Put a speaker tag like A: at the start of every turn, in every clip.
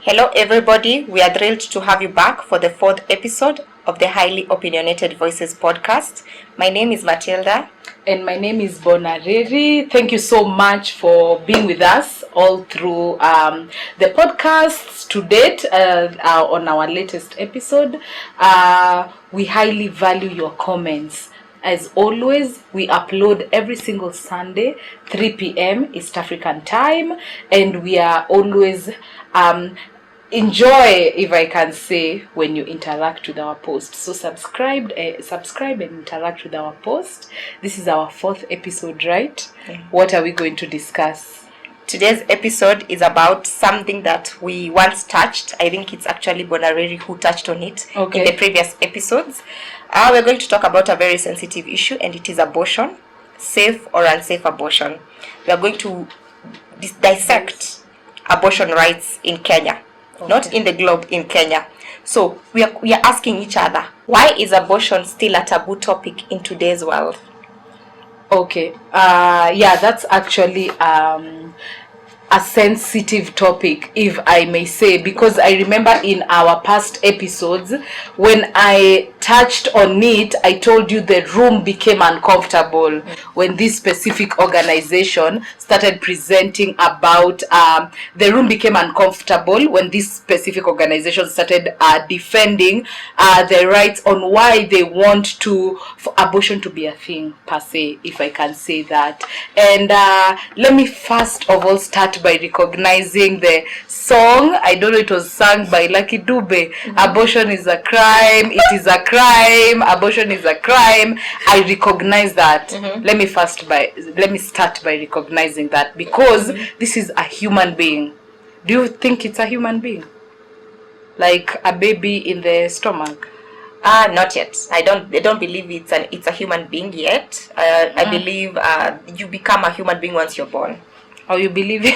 A: Hello everybody, we are thrilled to have you back for the 4th episode of the Highly Opinionated Voices Podcast. My name is Matilda.
B: And my name is Bonareri. Thank you so much for being with us all through the podcasts to date on our latest episode. We highly value your comments. As always, we upload every single Sunday, 3 p.m. East African time, and we are always enjoy, if I can say, when you interact with our post. So subscribe and interact with our post. This is our 4th episode, right?
A: Yeah.
B: What are we going to discuss?
A: Today's episode is about something that we once touched. I think it's actually Bonareri who touched on it in the previous episodes. We're going to talk about a very sensitive issue, and it is abortion, safe or unsafe abortion. We are going to dissect abortion rights in Kenya. Not in the globe, in Kenya. So we are asking each other, why is abortion still a taboo topic in today's world?
B: Okay. That's actually a sensitive topic, if I may say, because I remember in our past episodes, when I touched on it, I told you the room became uncomfortable when this specific organization started presenting about, the room became uncomfortable when this specific organization started defending the rights on why they want for abortion to be a thing, per se, if I can say that. And let me first of all start by recognizing the song. I don't know, it was sung by Lucky Dube. Abortion is a crime. It is a crime. Abortion is a crime. I recognize that. Let me start by recognizing that, because this is a human being. Do you think it's a human being? Like a baby in the stomach?
A: Not yet. I don't believe it's a human being yet. I believe you become a human being once you're born.
B: Oh, you believe it?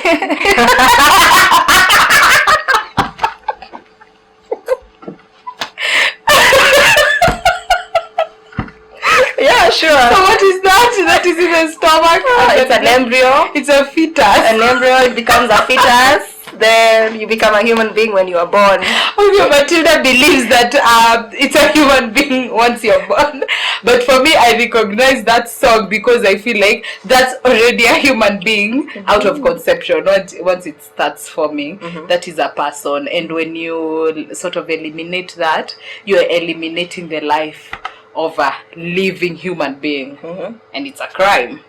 A: Yeah, sure.
B: So what is that? That is in the stomach?
A: It's an embryo.
B: It's a fetus.
A: An embryo, it becomes a fetus. Then you become a human being when you are born.
B: Okay, Matilda believes that it's a human being once you're born. But for me, I recognize that song because I feel like that's already a human being out of conception. Once it starts forming, that is a person. And when you sort of eliminate that, you're eliminating the life of a living human being. And it's a crime.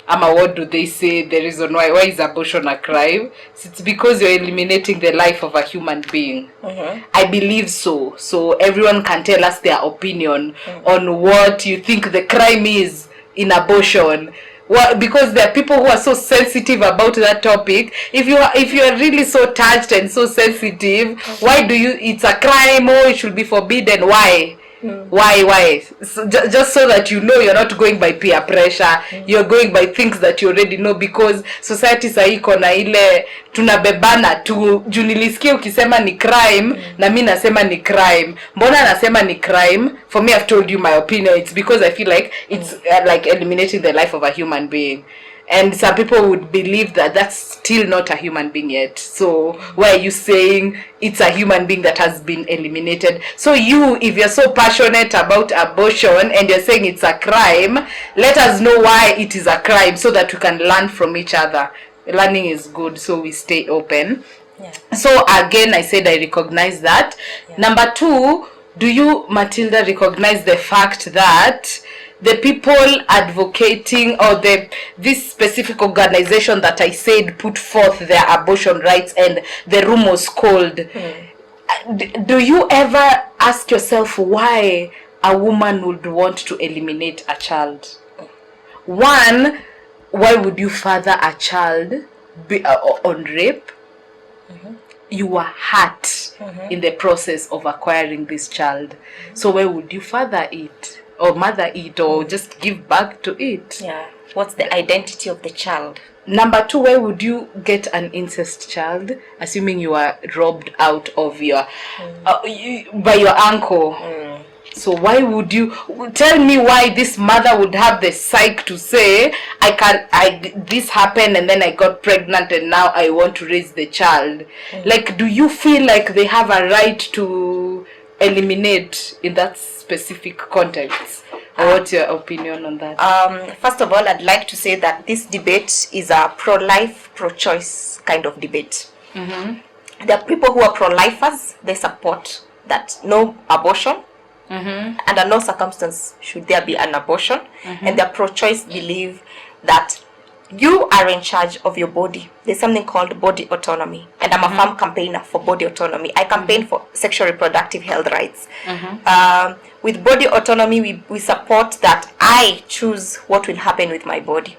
B: What do they say the reason why is abortion a crime? It's because you're eliminating the life of a human being. I believe so. So everyone can tell us their opinion on what you think the crime is in abortion. Because there are people who are so sensitive about that topic. If you are really so touched and so sensitive, why do you? It's a crime, or it should be forbidden. Why? Why? So, just so that you know, you're not going by peer pressure. You're going by things that you already know, because society saa iko na ile tunabebana tu. Juu nilisikia ukisema ni crime na mimi nasema ni crime. Mbona nasema ni crime? For me, I've told you my opinion. It's because I feel like it's like eliminating the life of a human being. And some people would believe that that's still not a human being yet. So why are you saying it's a human being that has been eliminated? So if you're so passionate about abortion and you're saying it's a crime, let us know why it is a crime so that we can learn from each other. Learning is good, so we stay open.
A: Yeah.
B: So again, I said I recognize that. Yeah. Number 2, do you, Matilda, recognize the fact that the people advocating, or this specific organization that I said put forth their abortion rights and the room was cold? Do you ever ask yourself why a woman would want to eliminate a child? One, why would you father a child on rape? You were hurt in the process of acquiring this child. So why would you father it? Or mother it, or just give back to it?
A: Yeah. What's the identity of the child?
B: Number 2, where would you get an incest child, assuming you are robbed out of your by your uncle? So why would you tell me why this mother would have the psyche to say, this happened and then I got pregnant and now I want to raise the child? Like, do you feel like they have a right to eliminate in that specific context? Or what's your opinion on that?
A: First of all, I'd like to say that this debate is a pro-life, pro-choice kind of debate. There are people who are pro-lifers. They support that no abortion. Under no circumstance should there be an abortion. And the pro-choice believe that you are in charge of your body. There's something called body autonomy, and I'm a firm campaigner for body autonomy. I campaign for sexual reproductive health rights. With body autonomy, we support that I choose what will happen with my body.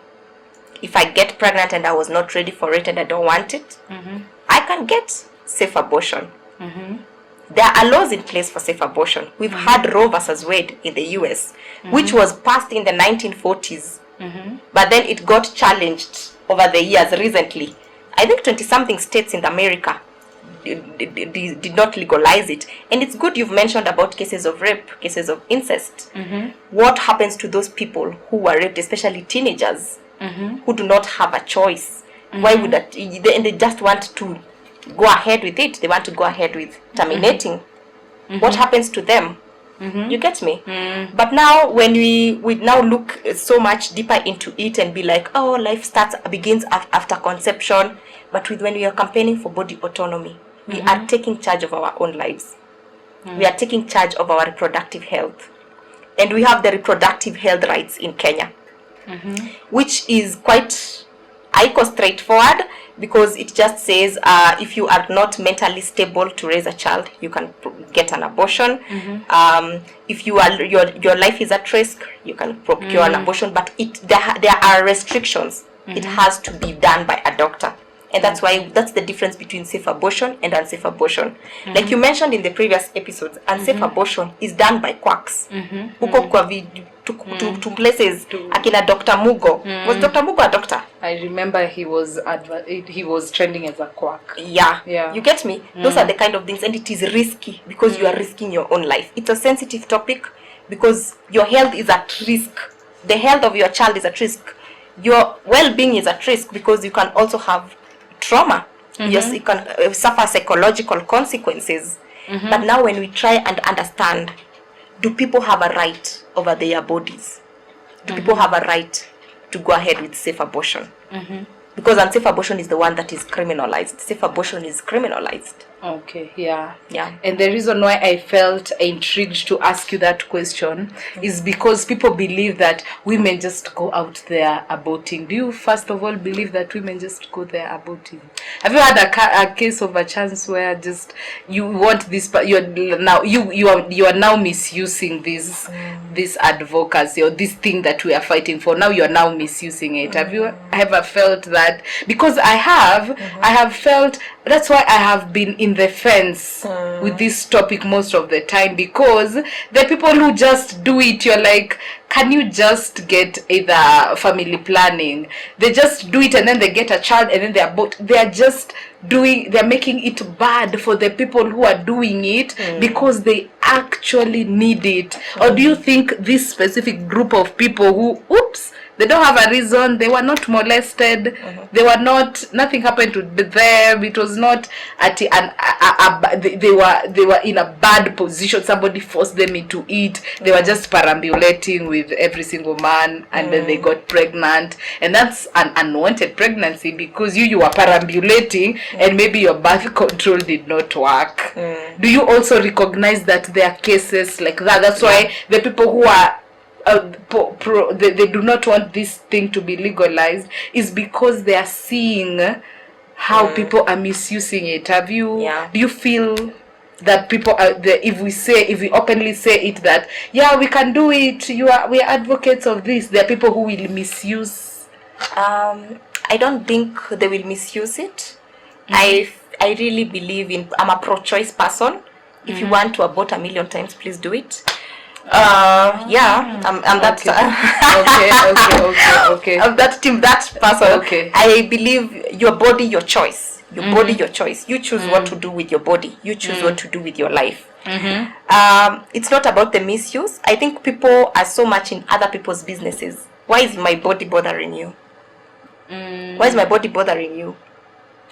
A: If I get pregnant and I was not ready for it and I don't want it, I can get safe abortion. There are laws in place for safe abortion. We've had Roe versus Wade in the US, which was passed in the 1940s. But then it got challenged over the years recently. I think 20-something states in America did not legalize it. And it's good you've mentioned about cases of rape, cases of incest. What happens to those people who were raped, especially teenagers, who do not have a choice? Why would that? They just want to go ahead with it. They want to go ahead with terminating. What happens to them? You get me? But now when we now look so much deeper into it and be like, oh, life begins after conception. But when we are campaigning for body autonomy, we are taking charge of our own lives. We are taking charge of our reproductive health. And we have the reproductive health rights in Kenya, which is quite straightforward, because it just says if you are not mentally stable to raise a child, you can get an abortion. If you are your life is at risk, you can procure an abortion, but there are restrictions. It has to be done by a doctor. And that's the difference between safe abortion and unsafe abortion. Like you mentioned in the previous episodes, unsafe abortion is done by quacks. Huko kwa to places, akina Dr. Mugo. Was Dr. Mugo a doctor?
B: I remember he was trending as a quack.
A: Yeah. You get me? Those are the kind of things, and it is risky because you are risking your own life. It's a sensitive topic because your health is at risk. The health of your child is at risk. Your well-being is at risk because you can also have trauma. Yes, you can suffer psychological consequences. But now when we try and understand, do people have a right over their bodies? Do people have a right to go ahead with safe abortion? Because unsafe abortion is the one that is criminalized. Safe abortion is criminalized.
B: Okay, yeah. And the reason why I felt intrigued to ask you that question is because people believe that women just go out there aborting. Do you first of all believe that women just go there aborting? Have you had a case of a chance where just you want this, but you are now misusing this advocacy or this thing that we are fighting for? Now you are now misusing it. Have you ever felt that? Because I have felt. That's why I have been in the fence with this topic most of the time, because the people who just do it, you're like, can you just get either family planning? They just do it and then they get a child and then they're making it bad for the people who are doing it because they actually need it. Or do you think this specific group of people who, they don't have a reason, they were not molested, they were not, nothing happened to them, it was not they were in a bad position, somebody forced them into it, they were just perambulating with every single man, and then they got pregnant, and that's an unwanted pregnancy because you were perambulating and maybe your birth control did not work. Do you also recognize that there are cases like that? That's why the people who are they do not want this thing to be legalized is because they are seeing how people are misusing it. Do you feel that people are if we openly say it that we can do it, we are advocates of this, there are people who will misuse?
A: I don't think they will misuse it. I really believe I'm a pro-choice person. If you want to abort 1,000,000 times, please do it. I'm that.
B: Okay.
A: I'm that team, that person.
B: Okay.
A: I believe your body, your choice. Your body, your choice. You choose what to do with your body. You choose what to do with your life. It's not about the misuse. I think people are so much in other people's businesses. Why is my body bothering you? Why is my body bothering you?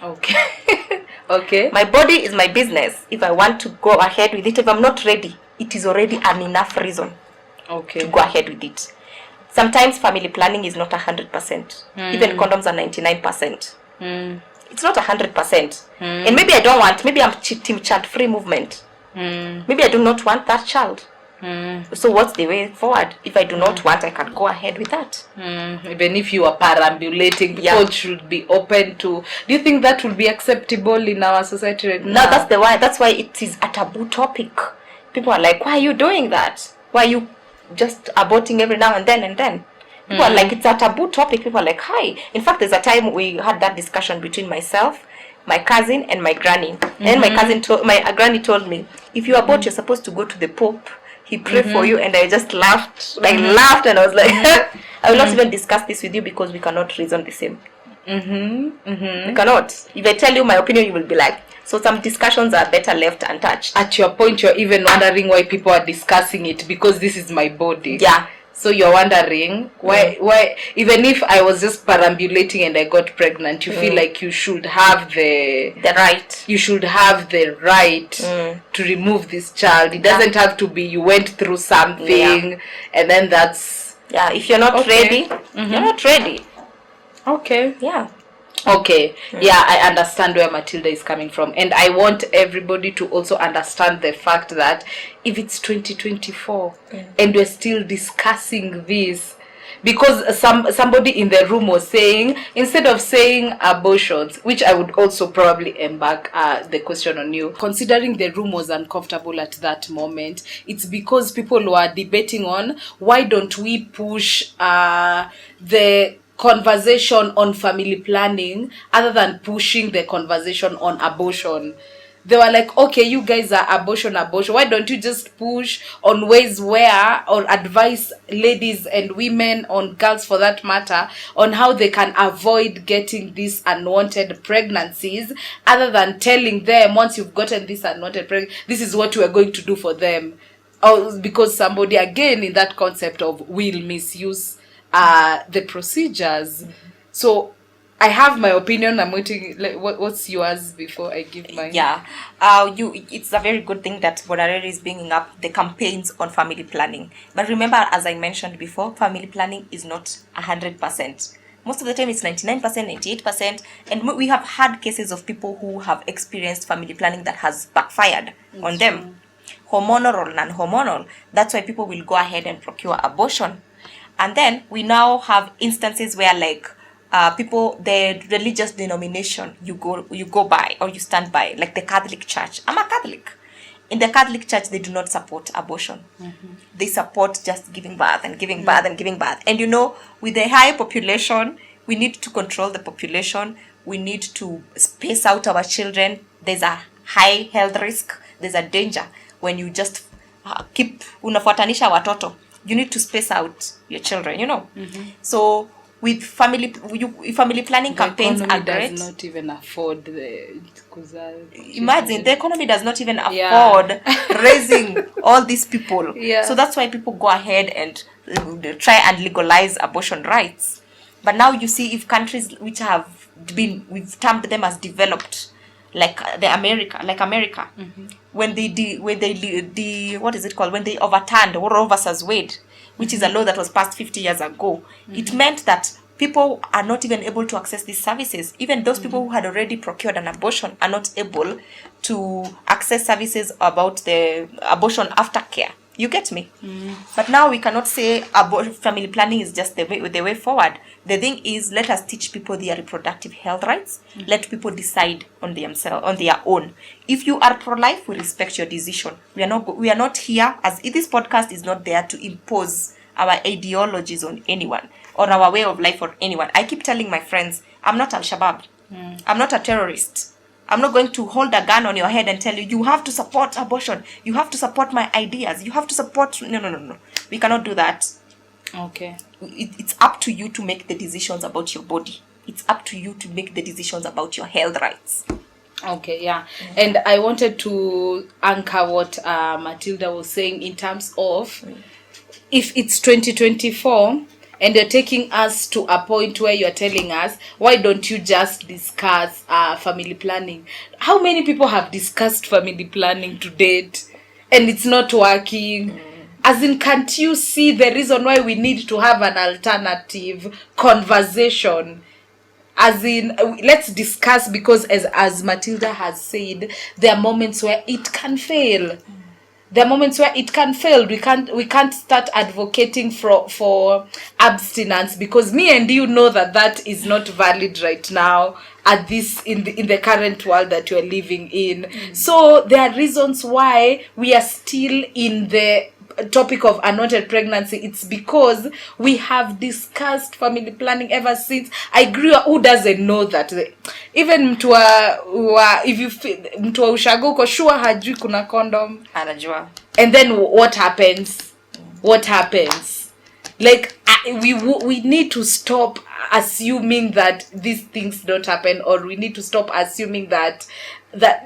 B: Okay. Okay.
A: My body is my business. If I want to go ahead with it, if I'm not ready, it is already an enough reason to go ahead with it. Sometimes family planning is not 100%. Even condoms are 99%. It's not 100%. And maybe I don't want, maybe I'm team child-free movement. Maybe I do not want that child. So what's the way forward? If I do not want, I can go ahead with that.
B: Even if you are perambulating, people should be open to. Do you think that will be acceptable in our society right now?
A: No, that's why it is a taboo topic. People are like, why are you doing that? Why are you just aborting every now and then? People are like, it's a taboo topic. People are like, hi. In fact, there's a time we had that discussion between myself, my cousin, and my granny. And my granny told me, if you abort, you're supposed to go to the Pope. He prayed for you, and I just laughed. Laughed, and I was like, I will not even discuss this with you because we cannot reason the same. We cannot. If I tell you my opinion, you will be like, so some discussions are better left untouched.
B: At your point, you're even wondering why people are discussing it, because this is my body.
A: Yeah.
B: So you're wondering why even if I was just perambulating and I got pregnant, you feel like you should have the
A: right.
B: You should have the right to remove this child. It doesn't have to be you went through something and then that's
A: if you're not ready, you're not ready.
B: Okay.
A: Yeah.
B: Okay. Yeah, I understand where Matilda is coming from, and I want everybody to also understand the fact that if it's 2024 and we're still discussing this, because somebody in the room was saying, instead of saying abortions, which I would also probably embark the question on you, considering the room was uncomfortable at that moment, it's because people were debating on why don't we push the conversation on family planning other than pushing the conversation on abortion. They were like, okay, you guys are abortion. Why don't you just push on ways where, or advise ladies and women, on girls for that matter, on how they can avoid getting these unwanted pregnancies, other than telling them once you've gotten this unwanted pregnancy, this is what you are going to do for them. Because somebody, again, in that concept of will misuse the procedures. So I have my opinion. I'm waiting. Like, what's yours before I give mine?
A: Yeah, it's a very good thing that Bonareri is bringing up the campaigns on family planning. But remember, as I mentioned before, family planning is not 100%. Most of the time, it's 99%, 98%, and we have had cases of people who have experienced family planning that has backfired on them, hormonal or non-hormonal. That's why people will go ahead and procure abortion. And then we now have instances where, like, people, the religious denomination you go by or you stand by, like the Catholic Church. I'm a Catholic. In the Catholic Church, they do not support abortion. They support just giving birth and giving birth and giving birth. And with a high population, we need to control the population. We need to space out our children. There's a high health risk. There's a danger when you just keep unafuatanisha watoto. You need to space out your children, So with family planning campaigns are great.
B: Does not even afford
A: imagine the economy does not even afford raising all these people. So that's why people go ahead and try and legalize abortion rights. But now you see, if countries which have been, we've termed them as developed, like America, when they what is it called, when they overturned Roe versus Wade, which is a law that was passed 50 years ago, it meant that people are not even able to access these services. Even those people who had already procured an abortion are not able to access services about the abortion aftercare. You get me? But now we cannot say family planning is just the way forward. The thing is, let us teach people their reproductive health rights. Let people decide on themselves, on their own. If you are pro-life, we respect your decision. We are not here, as this podcast is not there to impose our ideologies on anyone or our way of life on anyone. I keep telling my friends, I'm not Al-Shabaab. I'm not a terrorist. I'm not going to hold a gun on your head and tell you have to support abortion. You have to support my ideas. You have to support... No. We cannot do that.
B: Okay.
A: It's up to you to make the decisions about your body. It's up to you to make the decisions about your health rights.
B: Okay, yeah. And I wanted to anchor what Matilda was saying in terms of if it's 2024 and you're taking us to a point where you're telling us, why don't you just discuss family planning? How many people have discussed family planning to date and it's not working? As in, can't you see the reason why we need to have an alternative conversation? As in, let's discuss, because as Matilda has said, there are moments where it can fail. There are moments where it can fail. We can't start advocating for abstinence, because me and you know that is not valid right now at this in the current world that we're living in. So there are reasons why we are still in the topic of unwanted pregnancy. It's because we have discussed family planning ever since I grew up. Who doesn't know that? Even mtu wa if you mtu wa ushago uko sure hajui kuna condom
A: anajua.
B: And then what happens? Like we need to stop assuming that these things don't happen, or we need to stop assuming that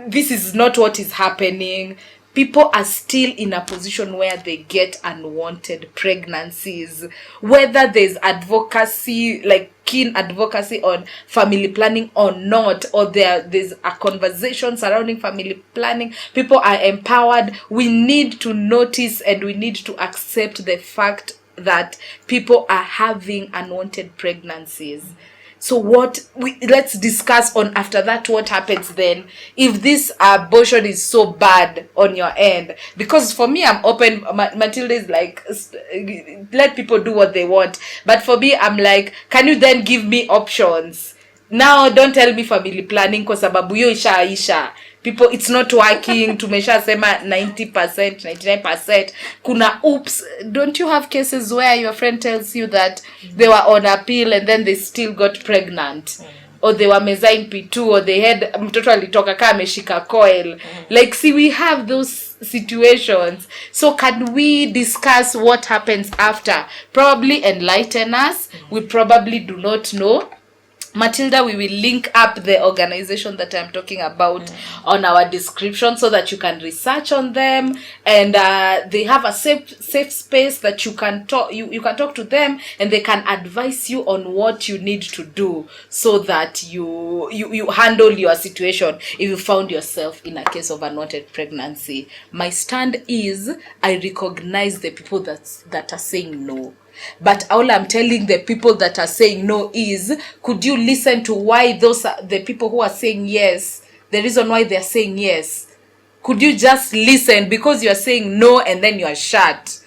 B: this is not what is happening. People are still in a position where they get unwanted pregnancies, whether there's advocacy, like keen advocacy on family planning or not, or there's a conversation surrounding family planning. People are empowered. We need to notice and we need to accept the fact that people are having unwanted pregnancies. So let's discuss on after that what happens then if this abortion is so bad on your end. Because for me, I'm open. Matilda is like, let people do what they want. But for me, I'm like, can you then give me options? Now don't tell me family planning kwa sababu hiyo isha. People, it's not working. Tumesha sema 90%, 99%. Kuna oops. Don't you have cases where your friend tells you that they were on a pill and then they still got pregnant? Or they were mezaing P2, or they had mtoto alitoka kama ameshika coil. Like, see, we have those situations. So can we discuss what happens after? Probably enlighten us. We probably do not know. Matilda, we will link up the organization that I'm talking about on our description so that you can research on them, and they have a safe space that you can talk. You can talk to them, and they can advise you on what you need to do so that you handle your situation if you found yourself in a case of unwanted pregnancy. My stand is, I recognize the people that are saying no. But all I'm telling the people that are saying no is, could you listen to why those are the people who are saying yes, the reason why they're saying yes? Could you just listen? Because you're saying no and then you are shut.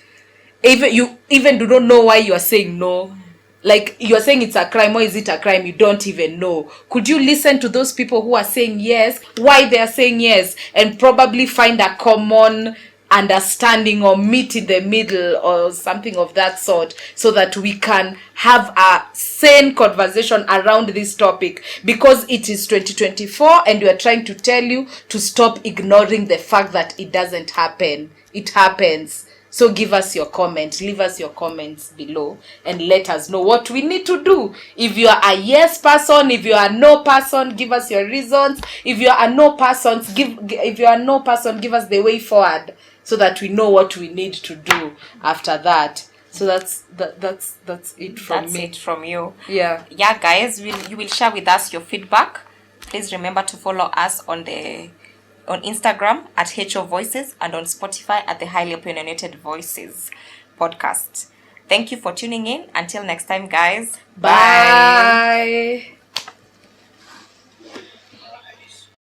B: You even do not know why you are saying no. Like, you're saying it's a crime, or is it a crime? You don't even know. Could you listen to those people who are saying yes, why they are saying yes, and probably find a common understanding or meet in the middle or something of that sort, so that we can have a sane conversation around this topic? Because it is 2024 and we are trying to tell you to stop ignoring the fact that it doesn't happen. It happens. So give us your comment, leave us your comments below, and let us know what we need to do. If you are a yes person, if you are no person, give us your reasons. If you are a no person, give us the way forward, so that we know what we need to do after that. So that's it from me.
A: That's it from you.
B: Yeah,
A: guys, you will share with us your feedback. Please remember to follow us on Instagram at HO Voices, and on Spotify at the Highly Opinionated Voices Podcast. Thank you for tuning in. Until next time, guys.
B: Bye.